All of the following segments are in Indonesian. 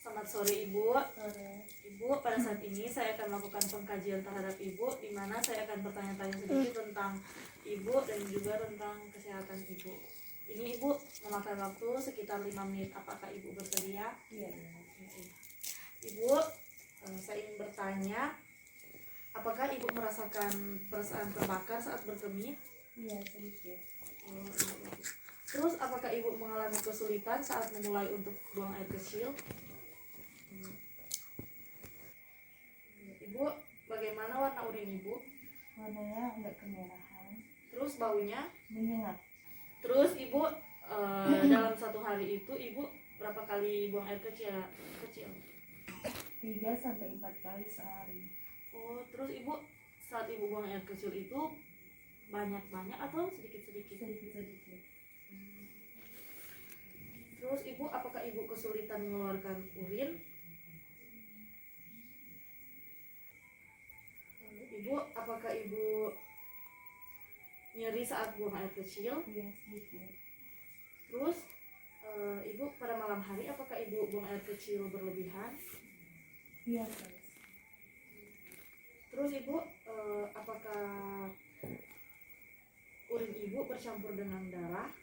Selamat sore Ibu. Sore. Ibu, pada saat ini saya akan melakukan pengkajian terhadap Ibu, di mana saya akan bertanya-tanya sedikit tentang Ibu dan juga tentang kesehatan Ibu. Ini Ibu memakan waktu sekitar 5 menit. Apakah Ibu bersedia? Iya. Ibu, saya ingin bertanya, apakah Ibu merasakan perasaan terbakar saat berkemih? Iya, sedikit. Terus apakah Ibu mengalami kesulitan saat memulai untuk buang air kecil? Ibu, bagaimana warna urin Ibu? Warnanya agak kemerahan, Terus baunya? menyengat. Terus Ibu dalam satu hari itu Ibu berapa kali buang air kecil? 3-4 kali sehari. Oh, terus Ibu saat Ibu buang air kecil itu banyak-banyak atau sedikit-sedikit? Sedikit-sedikit. Terus Ibu, apakah Ibu kesulitan mengeluarkan urin? Ibu, apakah Ibu nyeri saat buang air kecil? Iya, sedikit. Terus Ibu pada malam hari apakah Ibu buang air kecil berlebihan? Iya, Sus. Terus Ibu apakah urin Ibu bercampur dengan darah?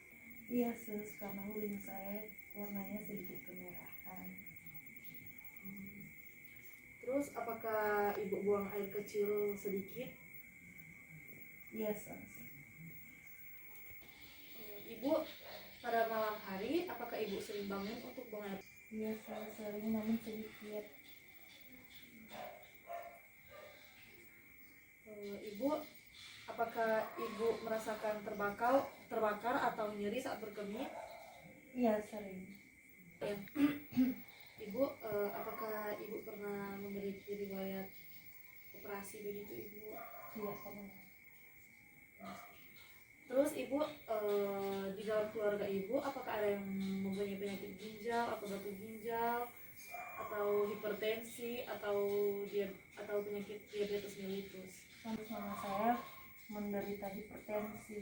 Iya, Sus, karena urin saya warnanya sedikit kemerahan. Terus apakah Ibu buang air kecil sedikit? Iya, Sus. Ibu pada malam hari apakah Ibu sering bangun untuk buang air? Iya, Sus, sering namun sedikit. Ibu, apakah Ibu merasakan terbakar atau nyeri saat berkemih? Iya, sering. Ibu, apakah Ibu pernah memiliki riwayat operasi begitu Ibu? Tidak pernah. Terus Ibu di dalam keluarga Ibu apakah ada yang mempunyai penyakit ginjal atau batu ginjal atau hipertensi atau penyakit diabetes mellitus? Sama saya menderita hipertensi.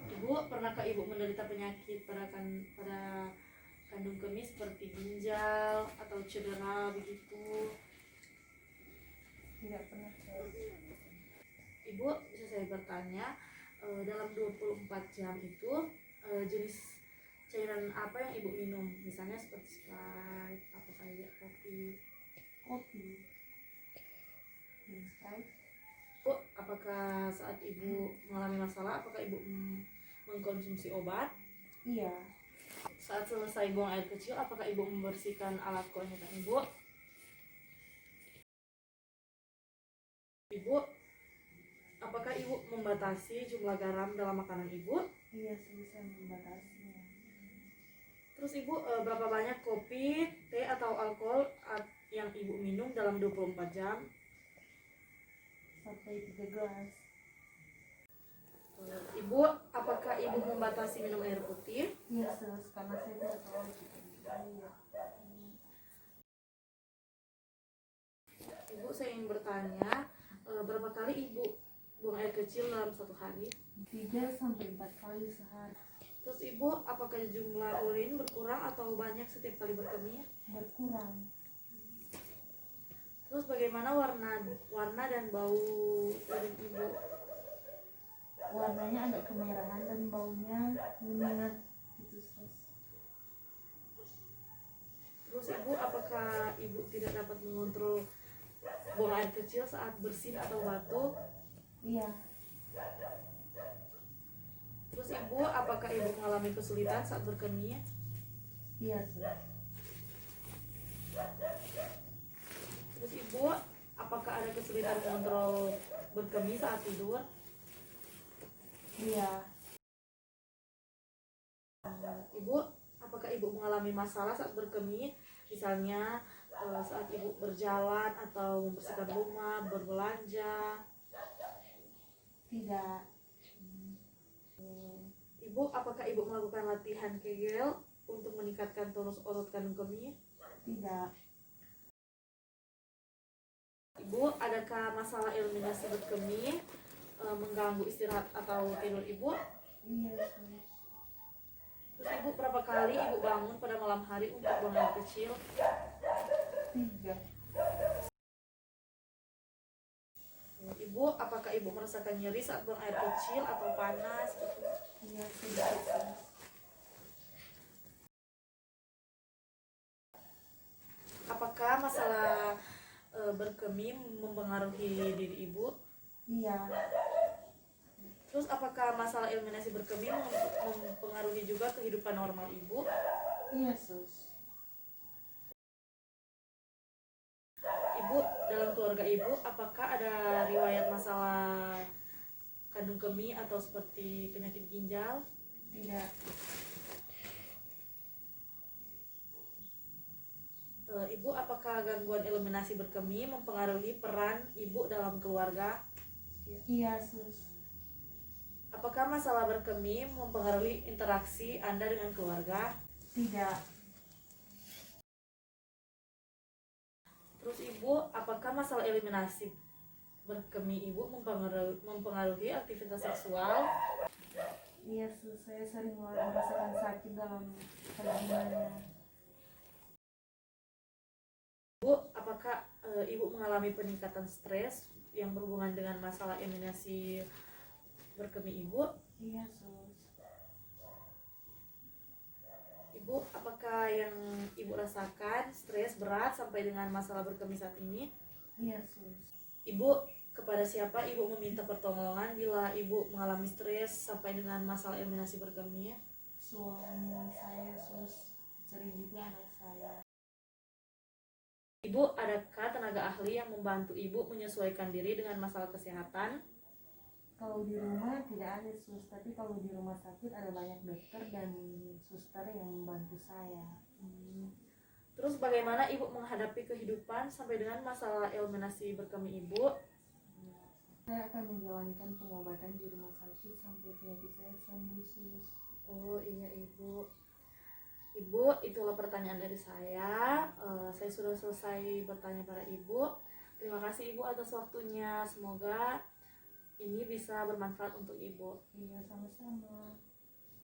Ibu, pernahkah Ibu menderita penyakit pada kandung kemih seperti ginjal atau cedera begitu? Tidak pernah, Sus. Ibu, bisa saya bertanya, dalam 24 jam itu jenis cairan apa yang Ibu minum? Misalnya seperti Sprite, apa saja, kopi. Dan Sprite. Ibu, apakah saat Ibu mengalami masalah, apakah Ibu mengkonsumsi obat? Iya. Saat selesai buang air kecil, apakah Ibu membersihkan alat kelahiran Ibu? Ibu, apakah Ibu membatasi jumlah garam dalam makanan Ibu? Iya, susah membatasinya. Terus Ibu berapa banyak kopi, teh atau alkohol yang Ibu minum dalam 24 jam? Sampai 3 gelas. Ibu, apakah Ibu membatasi minum air putih? Iya, Sus, karena saya tidak terlalu suka minum air. Ibu, saya ingin bertanya, berapa kali Ibu buang air kecil dalam satu hari? 3-4 kali sehari. Terus Ibu, apakah jumlah urin berkurang atau banyak setiap kali berkemih? Berkurang. Terus bagaimana warna dan bau urin Ibu? Warnanya agak kemerahan dan baunya menyengat gitu, Sus. Terus Ibu, apakah Ibu tidak dapat mengontrol buang air kecil saat bersin atau batuk? Iya. Terus Ibu, apakah Ibu mengalami kesulitan saat berkemih? Iya, Sus. Terus Ibu, apakah ada kesulitan mengontrol berkemih saat tidur? Iya. Ibu, apakah Ibu mengalami masalah saat berkemih? Misalnya saat Ibu berjalan atau membersihkan rumah, berbelanja? Tidak. Ibu, apakah Ibu melakukan latihan Kegel untuk meningkatkan tonus otot kandung kemih? Tidak. Ibu, adakah masalah eliminasi berkemih mengganggu istirahat atau tidur Ibu? Iya, Sus. Terus ibu berapa kali ibu bangun pada malam hari untuk buang air kecil? 3. Ibu, apakah ibu merasakan nyeri saat buang air kecil atau panas gitu? Iya, sedikit panas. Apakah masalah berkemih mempengaruhi diri ibu? Iya. Terus apakah masalah eliminasi berkemih mempengaruhi juga kehidupan normal ibu? Iya, sus. Ibu, dalam keluarga ibu, apakah ada riwayat masalah kandung kemih atau seperti penyakit ginjal? Tidak. Ibu, apakah gangguan eliminasi berkemih mempengaruhi peran ibu dalam keluarga? Iya, sus. Apakah masalah berkemih mempengaruhi interaksi Anda dengan keluarga? Tidak. Terus ibu, apakah masalah eliminasi berkemih ibu mempengaruhi aktivitas seksual? Iya, sus. Saya sering merasakan sakit dalam kandungannya. Ibu, apakah ibu mengalami peningkatan stres yang berhubungan dengan masalah eliminasi berkemih ibu? Iya, sus. Ibu, apakah yang ibu rasakan stres berat sampai dengan masalah berkemih saat ini? Iya, sus. Ibu, kepada siapa ibu meminta pertolongan bila ibu mengalami stres sampai dengan masalah eliminasi berkemih? Suami saya, sus. Sering juga anak saya. Ibu, adakah tenaga ahli yang membantu ibu menyesuaikan diri dengan masalah kesehatan? Kalau di rumah tidak ada, sus, tapi kalau di rumah sakit ada banyak dokter dan suster yang membantu saya. Terus bagaimana ibu menghadapi kehidupan sampai dengan masalah eliminasi berkemih ibu? Saya akan menjalankan pengobatan di rumah sakit sampai penyakit saya sembuh, sus. Oh iya ibu. Ibu, itulah pertanyaan dari saya. Saya sudah selesai bertanya pada ibu. Terima kasih ibu atas waktunya. Semoga ini bisa bermanfaat untuk ibu. Iya, sama-sama.